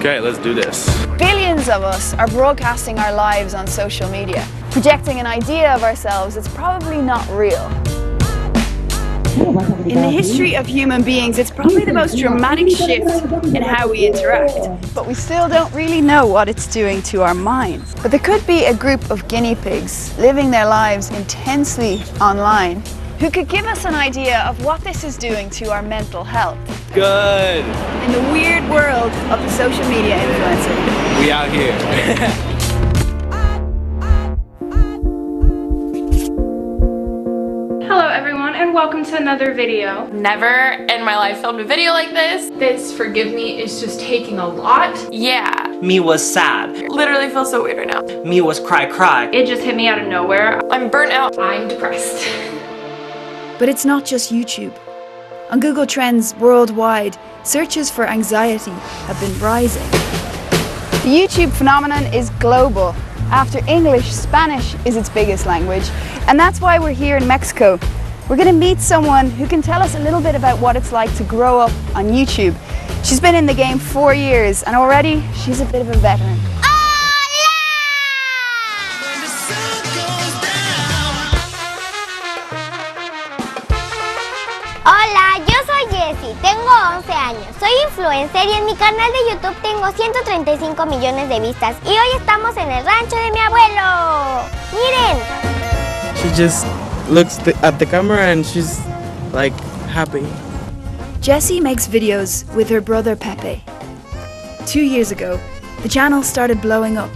Okay, let's do this. Billions of us are broadcasting our lives on social media, projecting an idea of ourselves that's probably not real. In the history of human beings, it's probably the most dramatic shift in how we interact. But we still don't really know what it's doing to our minds. But there could be a group of guinea pigs living their lives intensely online who could give us an idea of what this is doing to our mental health. Good. In the weird world of the social media influencer. We out here. Hello everyone and welcome to another video. Never in my life filmed a video like this. This, forgive me, is just taking a lot. Yeah. Me was sad. Literally feel so weird right now. Me was cry. It just hit me out of nowhere. I'm burnt out. I'm depressed. But it's not just YouTube. On Google Trends worldwide, searches for anxiety have been rising. The YouTube phenomenon is global. After English, Spanish is its biggest language, and that's why we're here in Mexico. We're going to meet someone who can tell us a little bit about what it's like to grow up on YouTube. She's been in the game 4 years, and already she's a bit of a veteran. Hola, yo soy Jessie, tengo 11 años, soy influencer y en mi canal de YouTube tengo 135 millones de vistas y hoy estamos en el rancho de mi abuelo. ¡Miren! She just looks at the camera and she's like happy. Jessie makes videos with her brother Pepe. 2 years ago, the channel started blowing up.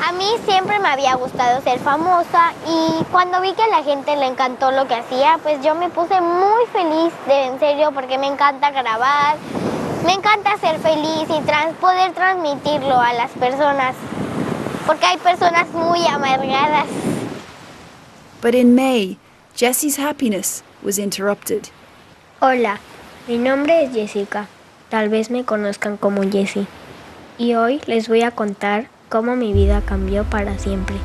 A mí siempre me había gustado ser famosa y cuando vi que a la gente le encantó lo que hacía, pues yo me puse muy feliz, en serio, porque me encanta grabar, me encanta ser feliz y poder transmitirlo a las personas, porque hay personas muy amargadas. But in May, Jessie's happiness was interrupted. Hola, mi nombre es Jessica, tal vez me conozcan como Jessie, y hoy les voy a contar cómo mi vida cambió para siempre.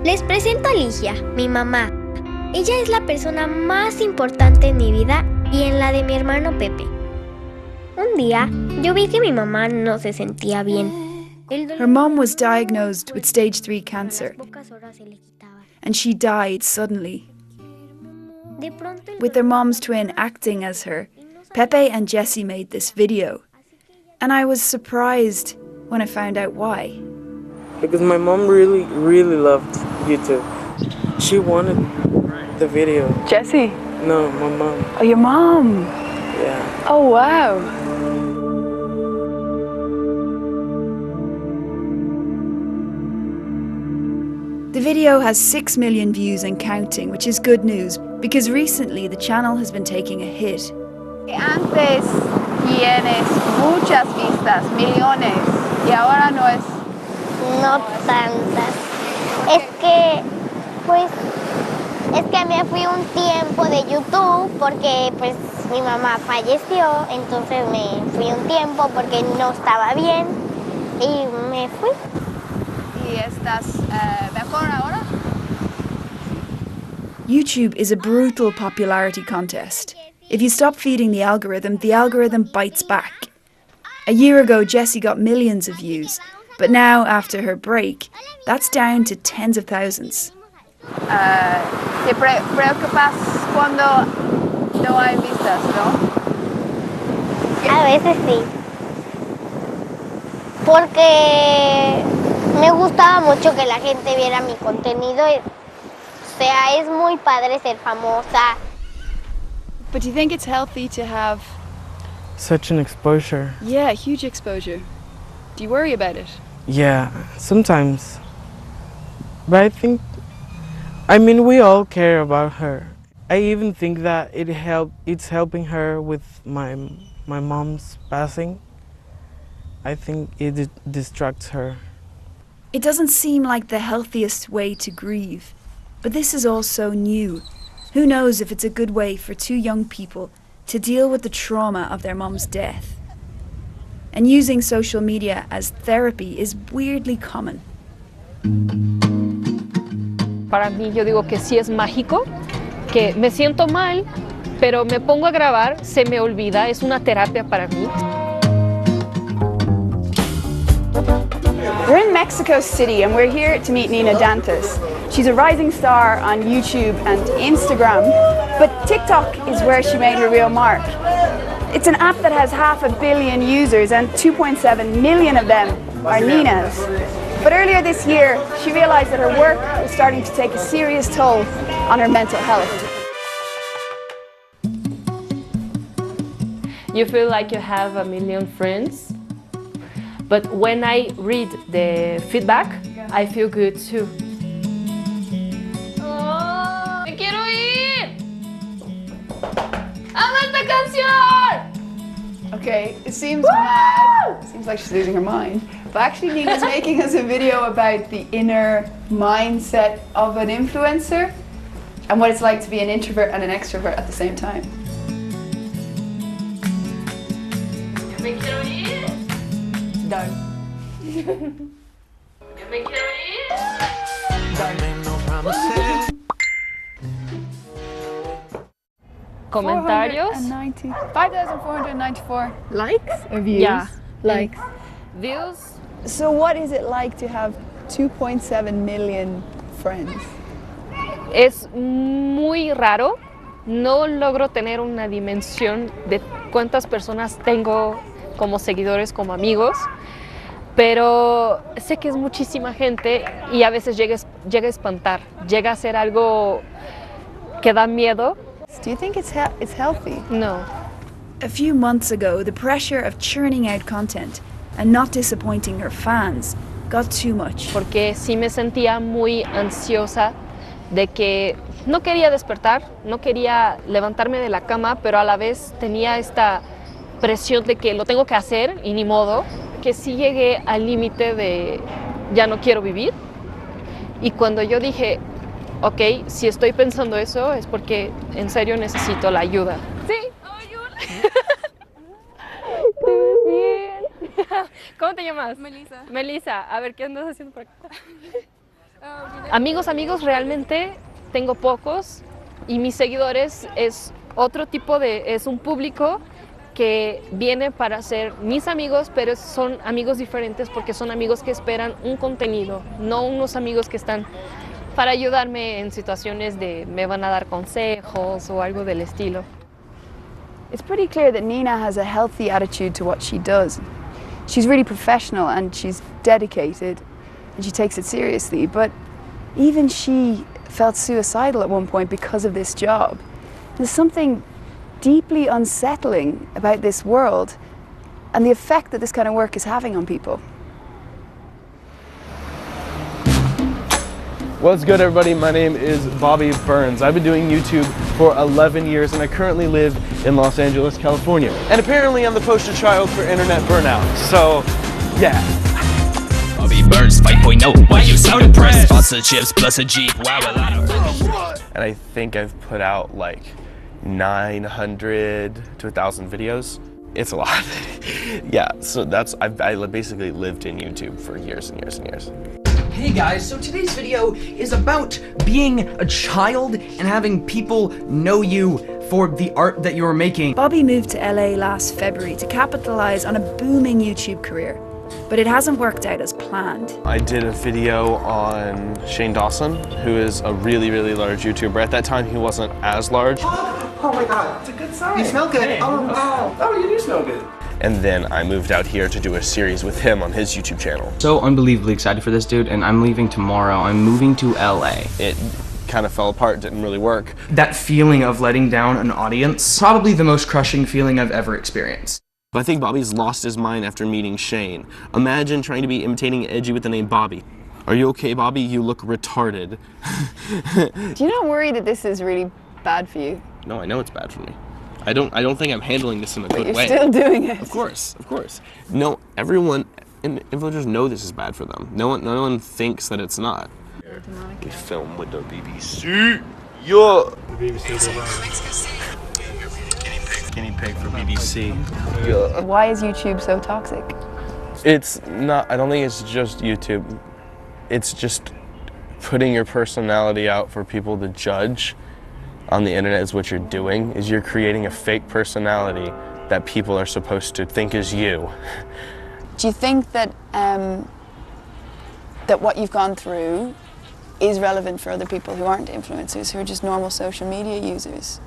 Les presento a Ligia, mi mamá. Ella es la persona más importante en mi vida y en la de mi hermano Pepe. Un día, yo vi que mi mamá no se sentía bien. Her mom was diagnosed with stage 3 cancer, and she died suddenly. With their mom's twin acting as her, Pepe and Jessie made this video. And I was surprised when I found out why. Because my mom really loved YouTube. She wanted the video. Jessie? No, my mom. Oh, your mom? Yeah. Oh, wow. The video has 6 million views and counting, which is good news, because recently the channel has been taking a hit. Antes tienes muchas vistas, millones, y ahora no es... No tantas. Es que me fui un tiempo de YouTube porque pues mi mamá falleció, entonces me fui un tiempo porque no estaba bien y me fui. ¿Y estás mejor ahora? YouTube is a brutal popularity contest. If you stop feeding the algorithm bites back. A year ago, Jessie got millions of views, but now, after her break, that's down to tens of thousands. ¿Te preocupas cuando no hay vistas, no? A veces sí. Porque me gustaba mucho que la gente viera mi contenido. O sea, es muy padre ser famosa. But do you think it's healthy to have... Such an exposure. Yeah, huge exposure. Do you worry about it? Yeah, sometimes. But I mean, we all care about her. I even think that it's helping her with my mom's passing. I think it distracts her. It doesn't seem like the healthiest way to grieve, but this is all so new. Who knows if it's a good way for 2 young people to deal with the trauma of their mom's death. And using social media as therapy is weirdly common. Para mí yo digo que sí es mágico, que me siento mal, pero me pongo a grabar, se me olvida, es una terapia para mí. We're in Mexico City and we're here to meet Nina Dantas. She's a rising star on YouTube and Instagram, but TikTok is where she made her real mark. It's an app that has 500 million users and 2.7 million of them are Nina's. But earlier this year, she realized that her work was starting to take a serious toll on her mental health. You feel like you have a million friends, but when I read the feedback, I feel good too. ¡Oh! ¡Me quiero ir! ¡Amo esta canción! Okay, it seems mad. It seems like she's losing her mind. But actually Nina's making us a video about the inner mindset of an influencer and what it's like to be an introvert and an extrovert at the same time. Me quiero ir. Done. Me quiero ir. Comentarios. 5,494 likes or views? Yeah. Likes. Views. So what is it like to have 2.7 million friends? Es muy raro. No logro tener una dimensión de cuántas personas tengo como seguidores, como amigos, pero sé que es muchísima gente y a veces llega a espantar, llega a ser algo que da miedo. Do you think it's healthy? No. A few months ago, the pressure of churning out content and not disappointing her fans got too much. Porque sí me sentía muy ansiosa de que no quería despertar, no quería levantarme de la cama, pero a la vez tenía esta presión de que lo tengo que hacer y ni modo, que sí llegué al límite de ya no quiero vivir. Y cuando yo dije, ok, si estoy pensando eso es porque en serio necesito la ayuda. Sí. Bien. ¿Cómo te llamas? Melissa. Melissa, a ver, ¿qué andas haciendo por acá? Amigos, realmente tengo pocos y mis seguidores es otro tipo es un público que viene para ser mis amigos, pero son amigos diferentes porque son amigos que esperan un contenido, no unos amigos que están para ayudarme en situaciones de me van a dar consejos o algo del estilo. It's pretty clear that Nina has a healthy attitude to what she does. She's really professional and she's dedicated and she takes it seriously, but even she felt suicidal at one point because of this job. There's something deeply unsettling about this world and the effect that this kind of work is having on people. What's good, everybody? My name is Bobby Burns. I've been doing YouTube for 11 years and I currently live in Los Angeles, California. And apparently I'm the poster child for internet burnout. So, yeah. Bobby Burns 5.0, why you so depressed? Sponsorships plus a Jeep, wow, a lot of And I think I've put out like 900 to 1,000 videos. It's a lot. Yeah, so I basically lived in YouTube for years and years and years. Hey guys, so today's video is about being a child and having people know you for the art that you're making. Bobby moved to LA last February to capitalize on a booming YouTube career, but it hasn't worked out as planned. I did a video on Shane Dawson, who is a really, really large YouTuber. At that time, he wasn't as large. Oh my god, it's a good sign. You smell good. Hey. Oh, you do smell good. And then I moved out here to do a series with him on his YouTube channel. So unbelievably excited for this dude, and I'm leaving tomorrow. I'm moving to LA. It kind of fell apart, didn't really work. That feeling of letting down an audience, probably the most crushing feeling I've ever experienced. I think Bobby's lost his mind after meeting Shane. Imagine trying to be imitating Edgy with the name Bobby. Are you okay, Bobby? You look retarded. Do you not worry that this is really bad for you? No, I know it's bad for me. I don't think I'm handling this in a good way. But you're still doing it. Of course. No, everyone, and influencers know this is bad for them. No one thinks that it's not. We film with the BBC. Yeah. The BBC. Guinea pig for BBC. Yeah. Why is YouTube so toxic? It's not. I don't think it's just YouTube. It's just putting your personality out for people to judge. on the internet is what you're doing, is you're creating a fake personality that people are supposed to think is you. Do you think that that what you've gone through is relevant for other people who aren't influencers, who are just normal social media users?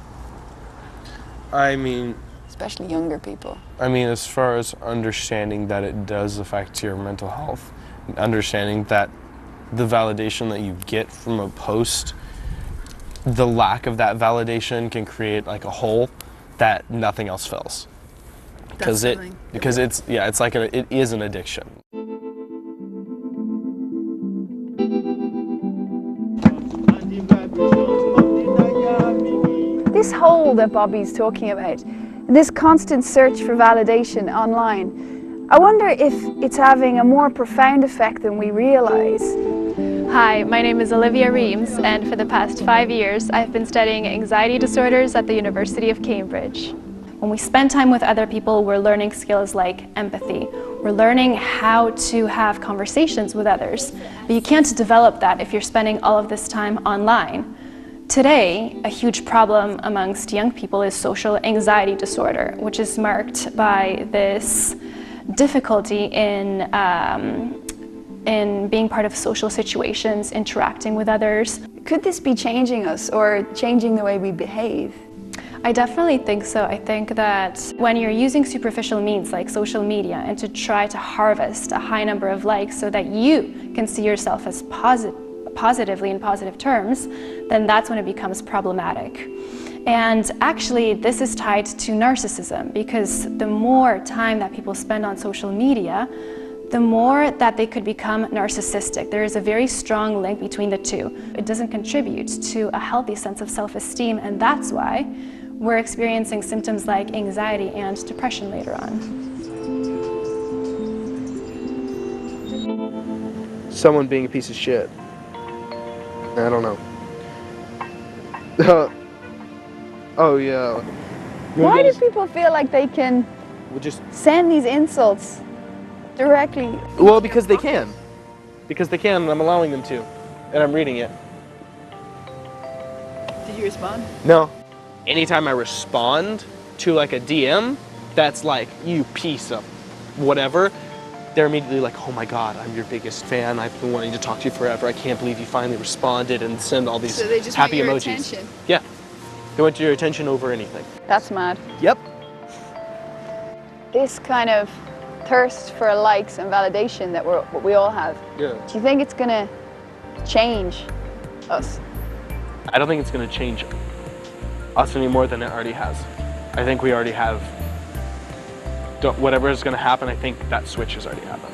I mean, especially younger people. I mean, as far as understanding that it does affect your mental health, understanding that the validation that you get from a post, the lack of that validation can create like a hole that nothing else fills. Because it is an addiction. This hole that Bobby's talking about, this constant search for validation online, I wonder if it's having a more profound effect than we realize. Hi, my name is Olivia Reams, and for the past 5 years I've been studying anxiety disorders at the University of Cambridge. When we spend time with other people, we're learning skills like empathy. We're learning how to have conversations with others. But you can't develop that if you're spending all of this time online. Today, a huge problem amongst young people is social anxiety disorder, which is marked by this difficulty in being part of social situations, interacting with others. Could this be changing us or changing the way we behave? I definitely think so. I think that when you're using superficial means like social media and to try to harvest a high number of likes so that you can see yourself as positively in positive terms, then that's when it becomes problematic. And actually, this is tied to narcissism, because the more time that people spend on social media, the more that they could become narcissistic. There is a very strong link between the two. It doesn't contribute to a healthy sense of self-esteem, and that's why we're experiencing symptoms like anxiety and depression later on. Someone being a piece of shit. I don't know. Oh yeah. Why do people feel like they can send these insults directly? Well, because they can. Because they can, and I'm allowing them to. And I'm reading it. Did you respond? No. Anytime I respond to like a DM that's like, you piece of whatever, they're immediately like, oh my God, I'm your biggest fan. I've been wanting to talk to you forever. I can't believe you finally responded, and send all these so they just happy want your emojis. Attention. Yeah. They want your attention over anything. That's mad. Yep. This kind of thirst for likes and validation that we all have. Yeah. Do you think it's gonna change us? I don't think it's gonna change us any more than it already has. I think we already have, whatever is gonna happen, I think that switch has already happened.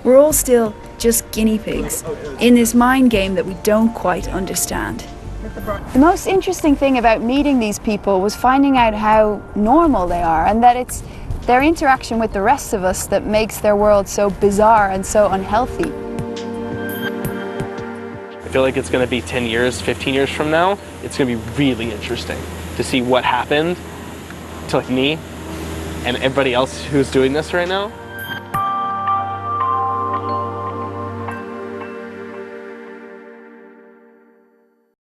We're all still just guinea pigs in this mind game that we don't quite understand. The most interesting thing about meeting these people was finding out how normal they are, and that it's their interaction with the rest of us that makes their world so bizarre and so unhealthy. I feel like it's going to be 10 years, 15 years from now, it's going to be really interesting to see what happened to like me and everybody else who's doing this right now.